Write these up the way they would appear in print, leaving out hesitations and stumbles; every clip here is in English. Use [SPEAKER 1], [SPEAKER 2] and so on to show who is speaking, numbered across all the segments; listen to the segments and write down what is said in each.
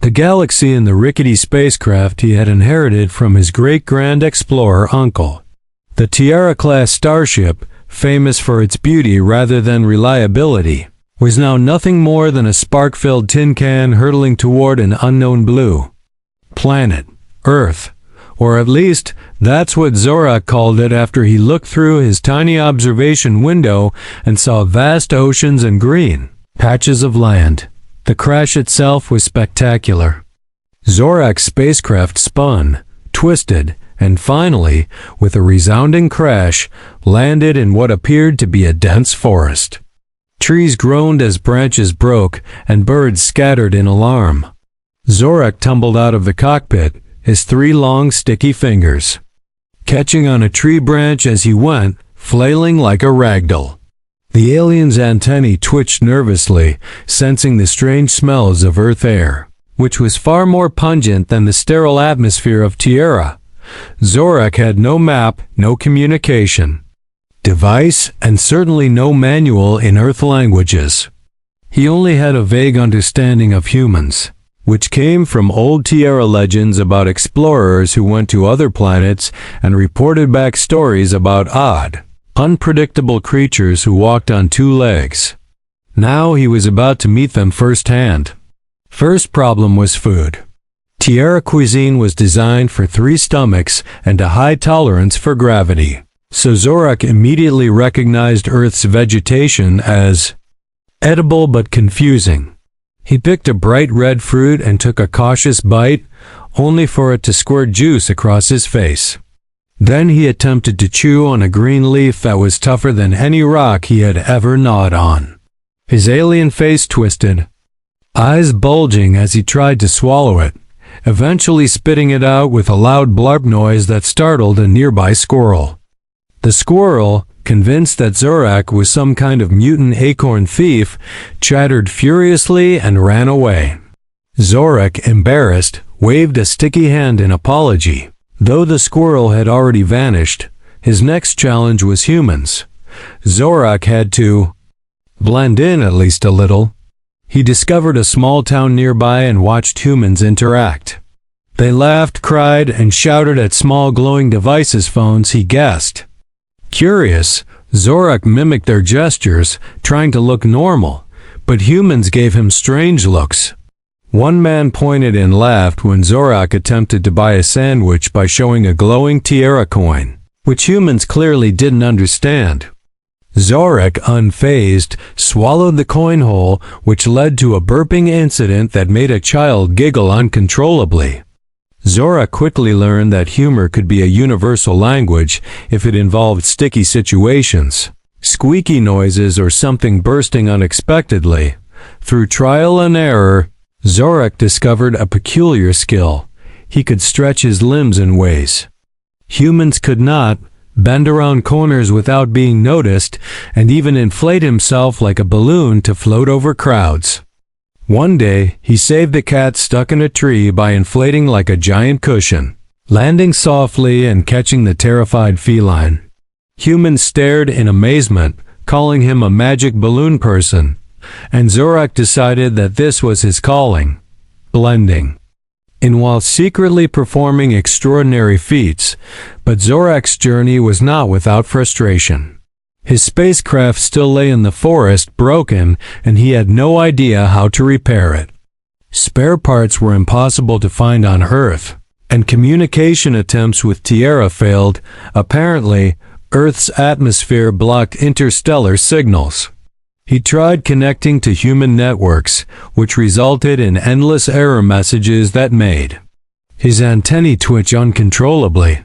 [SPEAKER 1] the galaxy in the rickety spacecraft he had inherited from his great-grand explorer uncle. The Tiara-class starship, famous for its beauty rather than reliability, was now nothing more than a spark-filled tin can hurtling toward an unknown blue planet, Earth, or at least that's what Zorak called it after he looked through his tiny observation window and saw vast oceans and green patches of land. The crash itself was spectacular. Zorak's spacecraft spun, twisted, and finally, with a resounding crash, landed in what appeared to be a dense forest. Trees groaned as branches broke, and birds scattered in alarm. Zorak tumbled out of the cockpit, his 3 long, sticky fingers catching on a tree branch as he went, flailing like a ragdoll. The alien's antennae twitched nervously, sensing the strange smells of Earth air, which was far more pungent than the sterile atmosphere of Tiara. Zorak had no map, no communication device, and certainly no manual in Earth languages. He only had a vague understanding of humans, which came from old Tiara legends about explorers who went to other planets and reported back stories about odd, unpredictable creatures who walked on 2 legs. Now he was about to meet them firsthand. First problem was food. Tiara cuisine was designed for 3 stomachs and a high tolerance for gravity, so Zorak immediately recognized Earth's vegetation as edible but confusing. He picked a bright red fruit and took a cautious bite, only for it to squirt juice across his face. Then he attempted to chew on a green leaf that was tougher than any rock he had ever gnawed on. His alien face twisted, eyes bulging as he tried to swallow it, eventually spitting it out with a loud blarp noise that startled a nearby squirrel. The squirrel, convinced that Zorak was some kind of mutant acorn thief, chattered furiously and ran away. Zorak, embarrassed, waved a sticky hand in apology. Though the squirrel had already vanished, his next challenge was humans. Zorak had to blend in at least a little. He discovered a small town nearby and watched humans interact. They laughed, cried, and shouted at small glowing devices phones, he guessed. Curious, Zorak mimicked their gestures, trying to look normal, but humans gave him strange looks. One man pointed and laughed when Zorak attempted to buy a sandwich by showing a glowing Tiara coin, which humans clearly didn't understand. Zorak, unfazed, swallowed the coin whole, which led to a burping incident that made a child giggle uncontrollably. Zorak quickly learned that humor could be a universal language if it involved sticky situations, squeaky noises, or something bursting unexpectedly. Through trial and error, Zorak discovered a peculiar skill. He could stretch his limbs in ways humans could not, bend around corners without being noticed, and even inflate himself like a balloon to float over crowds. One day, he saved a cat stuck in a tree by inflating like a giant cushion, landing softly and catching the terrified feline. Humans stared in amazement, calling him a magic balloon person, and Zorak decided that this was his calling, blending. And while secretly performing extraordinary feats, but Zorak's journey was not without frustration. His spacecraft still lay in the forest, broken, and he had no idea how to repair it. Spare parts were impossible to find on Earth, and communication attempts with Tiara failed. Apparently, Earth's atmosphere blocked interstellar signals. He tried connecting to human networks, which resulted in endless error messages that made his antennae twitch uncontrollably.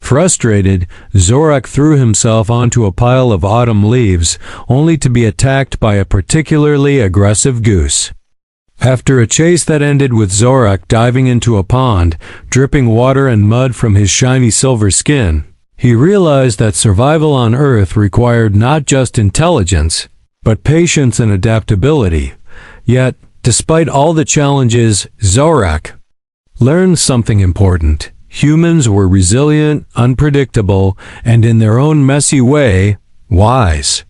[SPEAKER 1] Frustrated, Zorak threw himself onto a pile of autumn leaves, only to be attacked by a particularly aggressive goose. After a chase that ended with Zorak diving into a pond, dripping water and mud from his shiny silver skin, he realized that survival on Earth required not just intelligence, but patience and adaptability. Yet, despite all the challenges, Zorak learned something important. Humans were resilient, unpredictable, and in their own messy way, wise.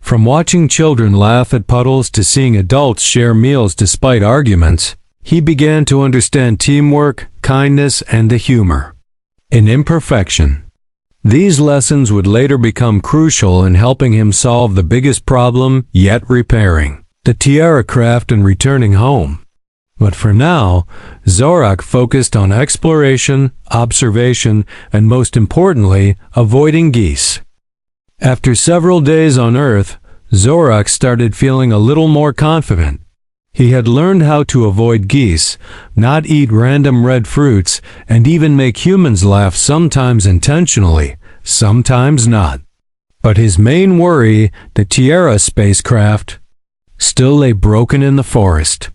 [SPEAKER 1] From watching children laugh at puddles to seeing adults share meals despite arguments, He began to understand teamwork, kindness, and the humor in imperfection. These lessons would later become crucial in helping him solve the biggest problem yet repairing the Tiara craft and returning home. But for now, Zorak focused on exploration, observation, and most importantly, avoiding geese. After several days on Earth, Zorak started feeling a little more confident. He had learned how to avoid geese, not eat random red fruits, and even make humans laugh, sometimes intentionally, sometimes not. But his main worry, the Tiara spacecraft, still lay broken in the forest.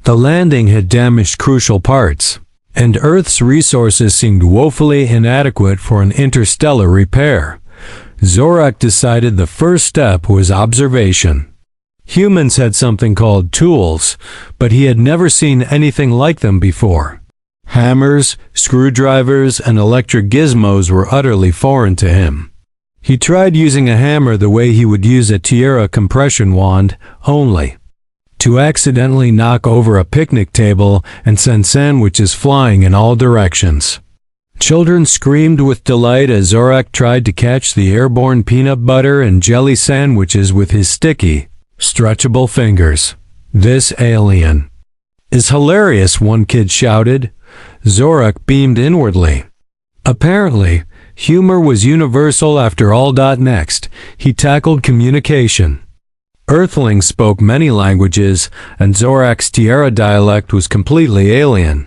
[SPEAKER 1] The landing had damaged crucial parts, and Earth's resources seemed woefully inadequate for an interstellar repair. Zorak decided the first step was observation. Humans had something called tools, but he had never seen anything like them before. Hammers, screwdrivers, and electric gizmos were utterly foreign to him. He tried using a hammer the way he would use a Tiara compression wand, only to accidentally knock over a picnic table and send sandwiches flying in all directions. Children screamed with delight as Zorak tried to catch the airborne peanut butter and jelly sandwiches with his sticky, stretchable fingers. "This alien is hilarious," one kid shouted. Zorak beamed inwardly. Apparently, humor was universal after all. Next, he tackled communication. Earthlings spoke many languages, and Zorak's Tiara dialect was completely alien.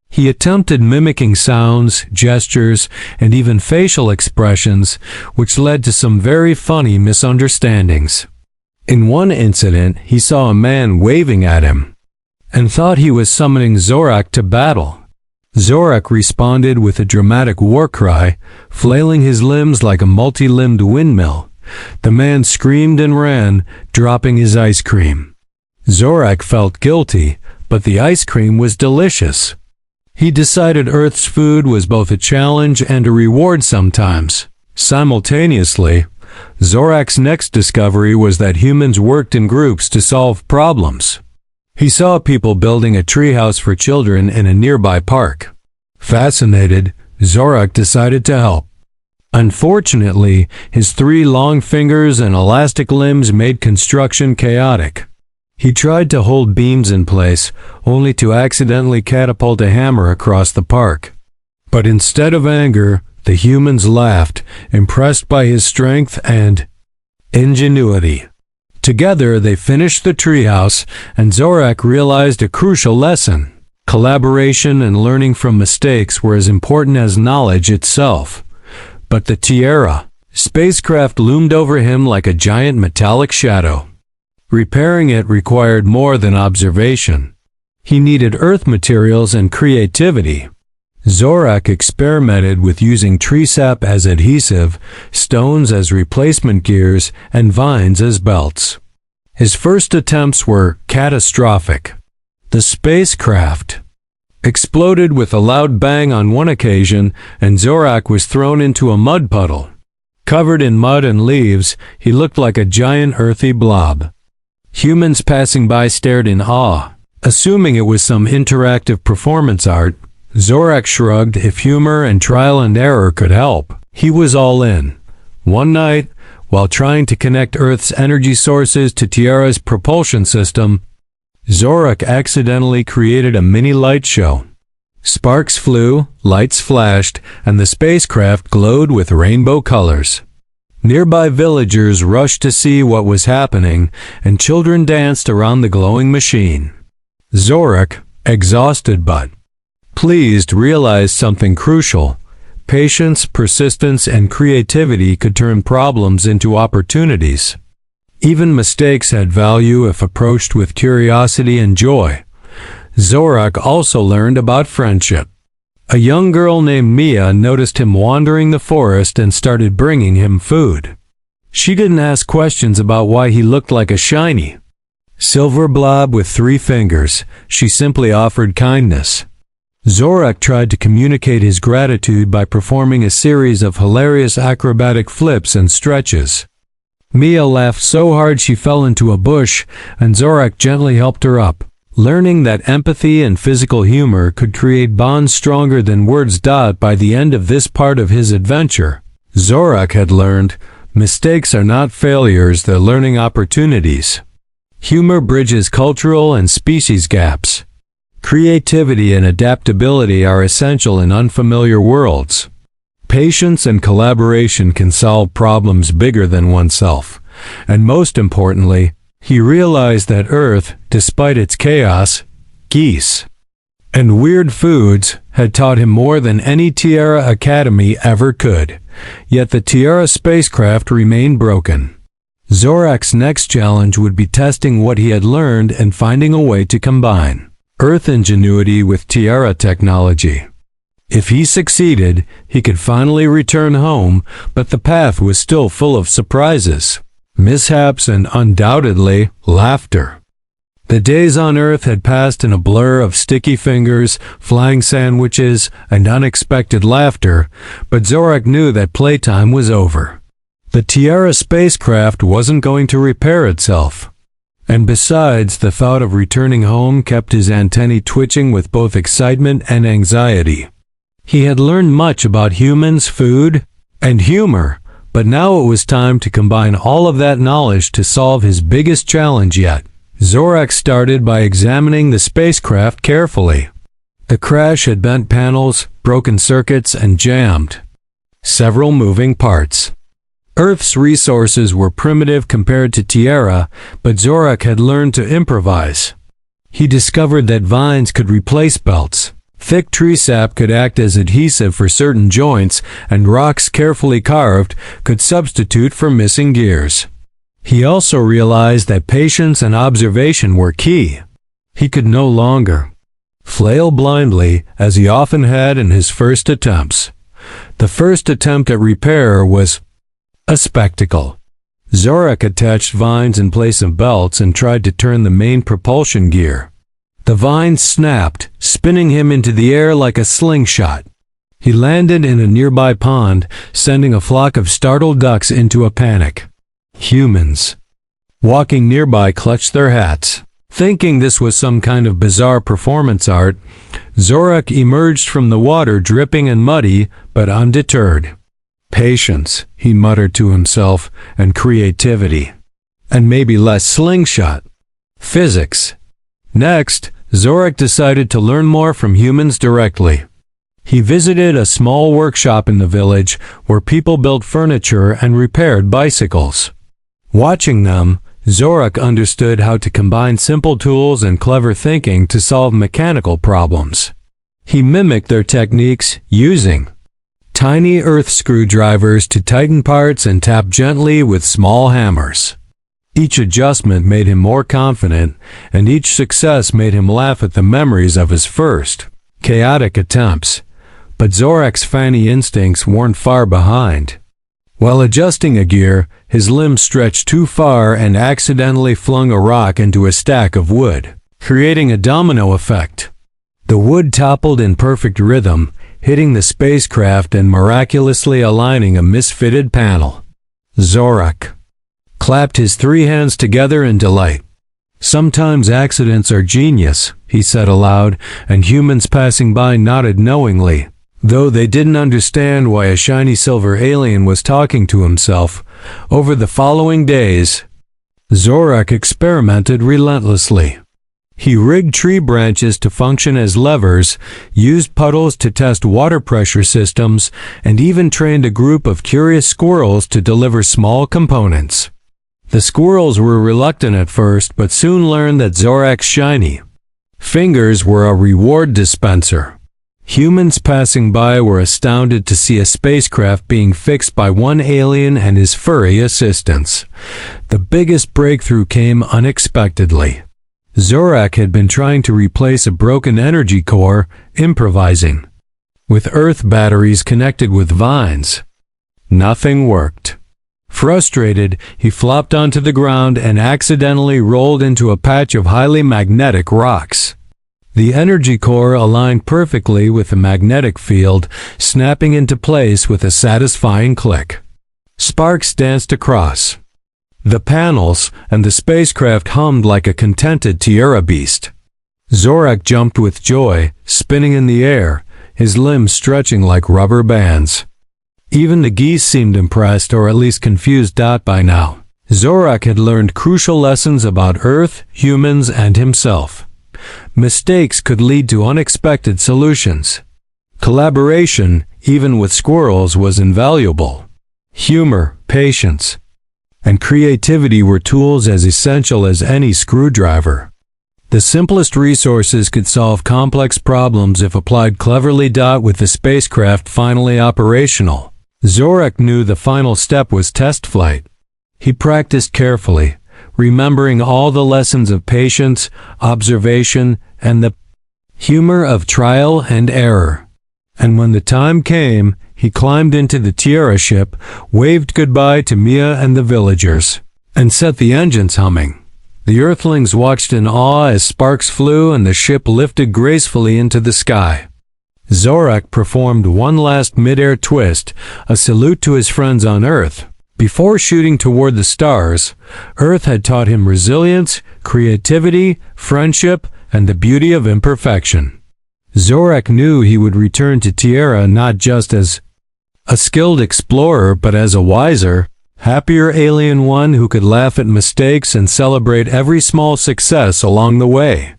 [SPEAKER 1] He attempted mimicking sounds, gestures, and even facial expressions, which led to some very funny misunderstandings. In one incident, he saw a man waving at him and thought he was summoning Zorak to battle. Zorak responded with a dramatic war cry, flailing his limbs like a multi-limbed windmill. The man screamed and ran, dropping his ice cream. Zorak felt guilty, but the ice cream was delicious. He decided Earth's food was both a challenge and a reward sometimes. Simultaneously, Zorak's next discovery was that humans worked in groups to solve problems. He saw people building a treehouse for children in a nearby park. Fascinated, Zorak decided to help. Unfortunately, his 3 long fingers and elastic limbs made construction chaotic. He tried to hold beams in place, only to accidentally catapult a hammer across the park. But instead of anger, the humans laughed, impressed by his strength and ingenuity. Together, they finished the treehouse, and Zorak realized a crucial lesson. Collaboration and learning from mistakes were as important as knowledge itself. But the Tiara spacecraft loomed over him like a giant metallic shadow. Repairing it required more than observation. He needed Earth materials and creativity. Zorak experimented with using tree sap as adhesive, stones as replacement gears, and vines as belts. His first attempts were catastrophic. The spacecraft exploded with a loud bang on one occasion, and Zorak was thrown into a mud puddle. Covered in mud and leaves, he looked like a giant earthy blob. Humans passing by stared in awe. Assuming it was some interactive performance art, Zorak shrugged. If humor and trial and error could help, he was all in. One night, while trying to connect Earth's energy sources to Tiara's propulsion system, Zorak accidentally created a mini light show. Sparks flew, lights flashed, and the spacecraft glowed with rainbow colors. Nearby villagers rushed to see what was happening, and children danced around the glowing machine. Zorak, exhausted but pleased, realized something crucial. Patience, persistence, and creativity could turn problems into opportunities. Even mistakes had value if approached with curiosity and joy. Zorak also learned about friendship. A young girl named Mia noticed him wandering the forest and started bringing him food. She didn't ask questions about why he looked like a shiny silver blob with 3 fingers. She simply offered kindness. Zorak tried to communicate his gratitude by performing a series of hilarious acrobatic flips and stretches. Mia laughed so hard she fell into a bush, and Zorak gently helped her up. Learning that empathy and physical humor could create bonds stronger than words. By the end of this part of his adventure, Zorak had learned, mistakes are not failures, they're learning opportunities. Humor bridges cultural and species gaps. Creativity and adaptability are essential in unfamiliar worlds. Patience and collaboration can solve problems bigger than oneself. And most importantly, he realized that Earth, despite its chaos, geese, and weird foods, had taught him more than any Tierra Academy ever could. Yet the Tierra spacecraft remained broken. Zorak's next challenge would be testing what he had learned and finding a way to combine Earth ingenuity with Tierra technology. If he succeeded, he could finally return home, but the path was still full of surprises, mishaps, and undoubtedly, laughter. The days on Earth had passed in a blur of sticky fingers, flying sandwiches, and unexpected laughter, but Zorak knew that playtime was over. The Tierra spacecraft wasn't going to repair itself. And besides, the thought of returning home kept his antennae twitching with both excitement and anxiety. He had learned much about humans, food, and humor, but now it was time to combine all of that knowledge to solve his biggest challenge yet. Zorak started by examining the spacecraft carefully. The crash had bent panels, broken circuits, and jammed several moving parts. Earth's resources were primitive compared to Tierra, but Zorak had learned to improvise. He discovered that vines could replace belts, thick tree sap could act as adhesive for certain joints, and rocks carefully carved could substitute for missing gears. He also realized that patience and observation were key. He could no longer flail blindly, as he often had in his first attempts. The first attempt at repair was a spectacle. Zorak attached vines in place of belts and tried to turn the main propulsion gear. The vines snapped, spinning him into the air like a slingshot. He landed in a nearby pond, sending a flock of startled ducks into a panic. Humans walking nearby clutched their hats. Thinking this was some kind of bizarre performance art, Zorak emerged from the water dripping and muddy, but undeterred. Patience, he muttered to himself, and creativity. And maybe less slingshot. Physics. Next, Zorak decided to learn more from humans directly. He visited a small workshop in the village where people built furniture and repaired bicycles. Watching them, Zorak understood how to combine simple tools and clever thinking to solve mechanical problems. He mimicked their techniques, using tiny earth screwdrivers to tighten parts and tap gently with small hammers. Each adjustment made him more confident, and each success made him laugh at the memories of his first chaotic attempts. But Zorak's fanny instincts weren't far behind. While adjusting a gear, his limb stretched too far and accidentally flung a rock into a stack of wood, creating a domino effect. The wood toppled in perfect rhythm, hitting the spacecraft and miraculously aligning a misfitted panel. Zorak clapped his 3 hands together in delight. "Sometimes accidents are genius," he said aloud, and humans passing by nodded knowingly. Though they didn't understand why a shiny silver alien was talking to himself. Over the following days, Zorak experimented relentlessly. He rigged tree branches to function as levers, used puddles to test water pressure systems, and even trained a group of curious squirrels to deliver small components. The squirrels were reluctant at first, but soon learned that Zorak's shiny fingers were a reward dispenser. Humans passing by were astounded to see a spacecraft being fixed by one alien and his furry assistants. The biggest breakthrough came unexpectedly. Zorak had been trying to replace a broken energy core, improvising with Earth batteries connected with vines. Nothing worked. Frustrated, he flopped onto the ground and accidentally rolled into a patch of highly magnetic rocks. The energy core aligned perfectly with the magnetic field, snapping into place with a satisfying click. Sparks danced across the panels, and the spacecraft hummed like a contented Tierra beast. Zorak jumped with joy, spinning in the air, his limbs stretching like rubber bands. Even the geese seemed impressed, or at least confused. By now, Zorak had learned crucial lessons about Earth, humans, and himself. Mistakes could lead to unexpected solutions. Collaboration, even with squirrels, was invaluable. Humor, patience, and creativity were tools as essential as any screwdriver. The simplest resources could solve complex problems if applied cleverly. With the spacecraft finally operational, Zorak knew the final step was test flight. He practiced carefully, remembering all the lessons of patience, observation, and the humor of trial and error. And when the time came, he climbed into the Tierra ship, waved goodbye to Mia and the villagers, and set the engines humming. The Earthlings watched in awe as sparks flew and the ship lifted gracefully into the sky. Zorak performed one last mid-air twist, a salute to his friends on Earth. Before shooting toward the stars, Earth had taught him resilience, creativity, friendship, and the beauty of imperfection. Zorak knew he would return to Tierra not just as a skilled explorer, but as a wiser, happier alien, one who could laugh at mistakes and celebrate every small success along the way.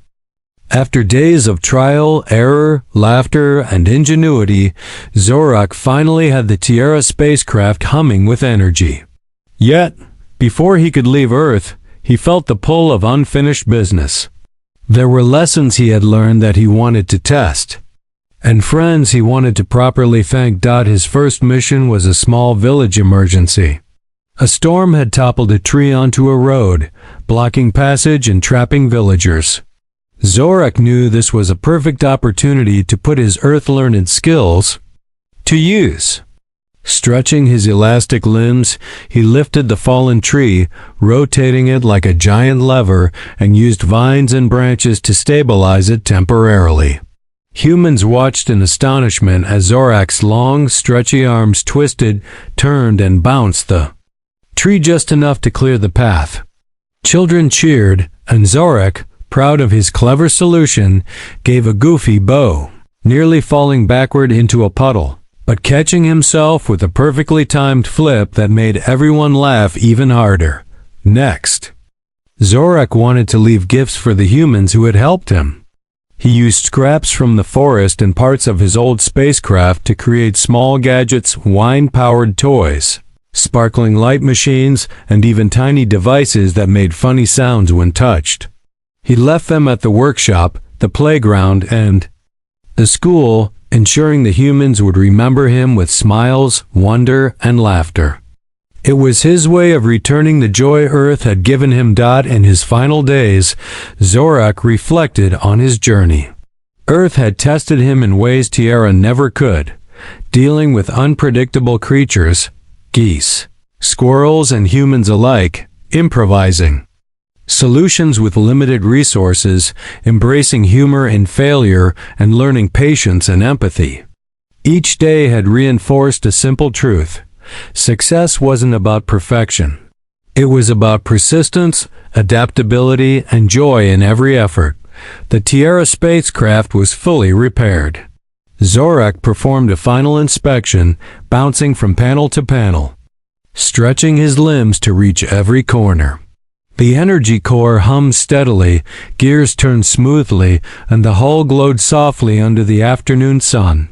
[SPEAKER 1] After days of trial, error, laughter, and ingenuity, Zorak finally had the Tierra spacecraft humming with energy. Yet, before he could leave Earth, he felt the pull of unfinished business. There were lessons he had learned that he wanted to test, and friends he wanted to properly thank. His first mission was a small village emergency. A storm had toppled a tree onto a road, blocking passage and trapping villagers. Zorak knew this was a perfect opportunity to put his Earth-learned skills to use. Stretching his elastic limbs, he lifted the fallen tree, rotating it like a giant lever, and used vines and branches to stabilize it temporarily. Humans watched in astonishment as Zorak's long, stretchy arms twisted, turned, and bounced the tree just enough to clear the path. Children cheered, and Zorak, proud of his clever solution, gave a goofy bow, nearly falling backward into a puddle, but catching himself with a perfectly timed flip that made everyone laugh even harder. Next, Zorak wanted to leave gifts for the humans who had helped him. He used scraps from the forest and parts of his old spacecraft to create small gadgets, wine-powered toys, sparkling light machines, and even tiny devices that made funny sounds when touched. He left them at the workshop, the playground, and the school, ensuring the humans would remember him with smiles, wonder, and laughter. It was his way of returning the joy Earth had given him. In his final days, Zorak reflected on his journey. Earth had tested him in ways Tierra never could, dealing with unpredictable creatures, geese, squirrels, and humans alike, improvising solutions with limited resources, embracing humor in failure, and learning patience and empathy. Each day had reinforced a simple truth: success wasn't about perfection. It was about persistence, adaptability, and joy in every effort. The Tierra spacecraft was fully repaired. Zorak performed a final inspection, bouncing from panel to panel, stretching his limbs to reach every corner. The energy core hummed steadily, gears turned smoothly, and the hull glowed softly under the afternoon sun.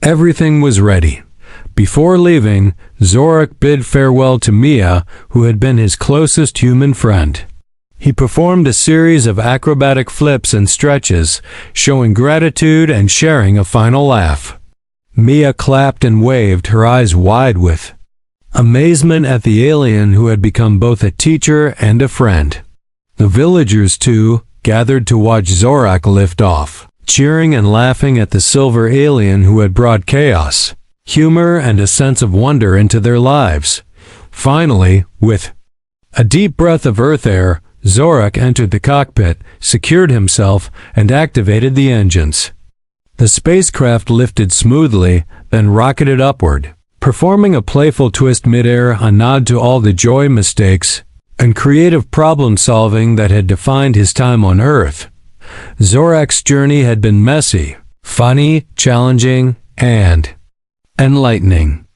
[SPEAKER 1] Everything was ready. Before leaving, Zorak bid farewell to Mia, who had been his closest human friend. He performed a series of acrobatic flips and stretches, showing gratitude and sharing a final laugh. Mia clapped and waved, her eyes wide with amazement at the alien who had become both a teacher and a friend. The villagers, too, gathered to watch Zorak lift off, cheering and laughing at the silver alien who had brought chaos, humor, and a sense of wonder into their lives. Finally, with a deep breath of Earth air, Zorak entered the cockpit, secured himself, and activated the engines. The spacecraft lifted smoothly, then rocketed upward, performing a playful twist midair, a nod to all the joy, mistakes, and creative problem-solving that had defined his time on Earth. Zorak's journey had been messy, funny, challenging, and enlightening.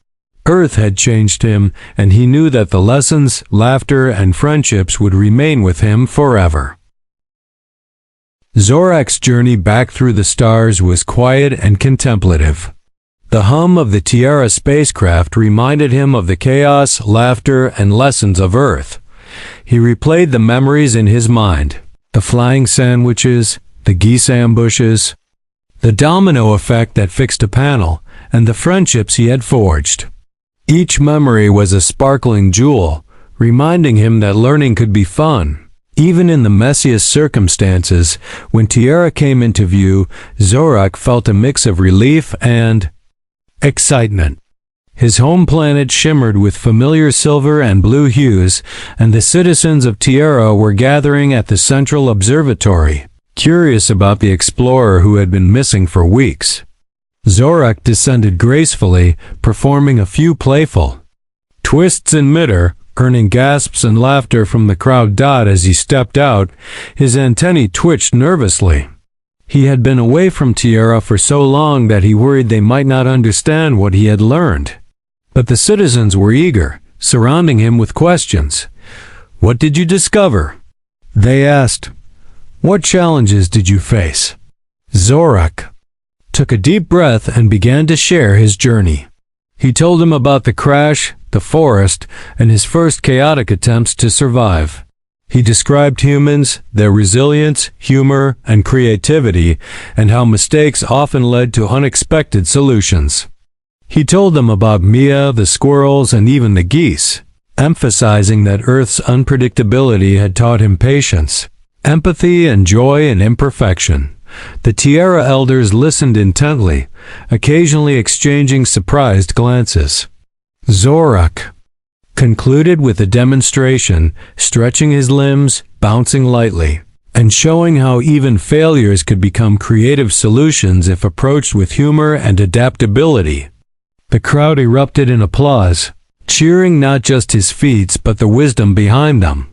[SPEAKER 1] Earth had changed him, and he knew that the lessons, laughter, and friendships would remain with him forever. Zorak's journey back through the stars was quiet and contemplative. The hum of the Tiara spacecraft reminded him of the chaos, laughter, and lessons of Earth. He replayed the memories in his mind: the flying sandwiches, the geese ambushes, the domino effect that fixed a panel, and the friendships he had forged. Each memory was a sparkling jewel, reminding him that learning could be fun. Even in the messiest circumstances, when Tiara came into view, Zorak felt a mix of relief and excitement. His home planet shimmered with familiar silver and blue hues, and the citizens of Tiara were gathering at the central observatory, curious about the explorer who had been missing for weeks. Zorak descended gracefully, performing a few playful twists in midair, earning gasps and laughter from the crowd. As he stepped out, his antennae twitched nervously. He had been away from Tiara for so long that he worried they might not understand what he had learned. But the citizens were eager, surrounding him with questions. "What did you discover?" they asked. "What challenges did you face?" Zorak took a deep breath and began to share his journey. He told them about the crash, the forest, and his first chaotic attempts to survive. He described humans, their resilience, humor, and creativity, and how mistakes often led to unexpected solutions. He told them about Mia, the squirrels, and even the geese, emphasizing that Earth's unpredictability had taught him patience, empathy, and joy in imperfection. The Tiara elders listened intently, occasionally exchanging surprised glances. Zorak concluded with a demonstration, stretching his limbs, bouncing lightly, and showing how even failures could become creative solutions if approached with humor and adaptability. The crowd erupted in applause, cheering not just his feats but the wisdom behind them.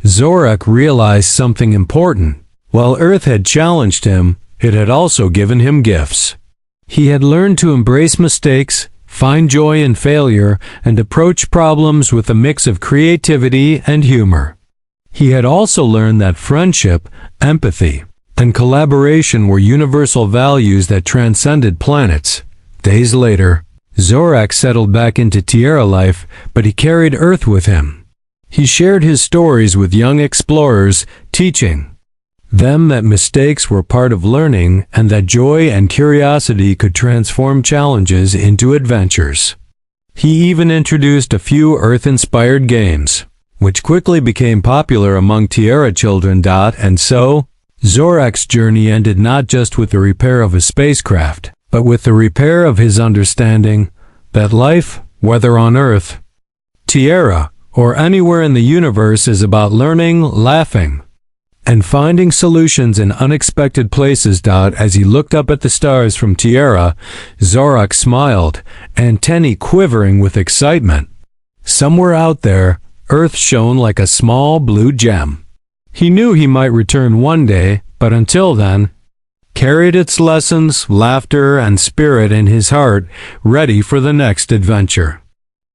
[SPEAKER 1] Zorak realized something important. While Earth had challenged him, it had also given him gifts. He had learned to embrace mistakes, find joy in failure, and approach problems with a mix of creativity and humor. He had also learned that friendship, empathy, and collaboration were universal values that transcended planets. Days later, Zorak settled back into Tiara life, but he carried Earth with him. He shared his stories with young explorers, teaching them that mistakes were part of learning and that joy and curiosity could transform challenges into adventures. He even introduced a few Earth-inspired games, which quickly became popular among Tiara children. And so, Zorak's journey ended not just with the repair of his spacecraft, but with the repair of his understanding that life, whether on Earth, Tiara, or anywhere in the universe, is about learning, laughing, and finding solutions in unexpected places. As he looked up at the stars from Tiara, Zorak smiled, antennae quivering with excitement. Somewhere out there, Earth shone like a small blue gem. He knew he might return one day, but until then, carried its lessons, laughter, and spirit in his heart, ready for the next adventure.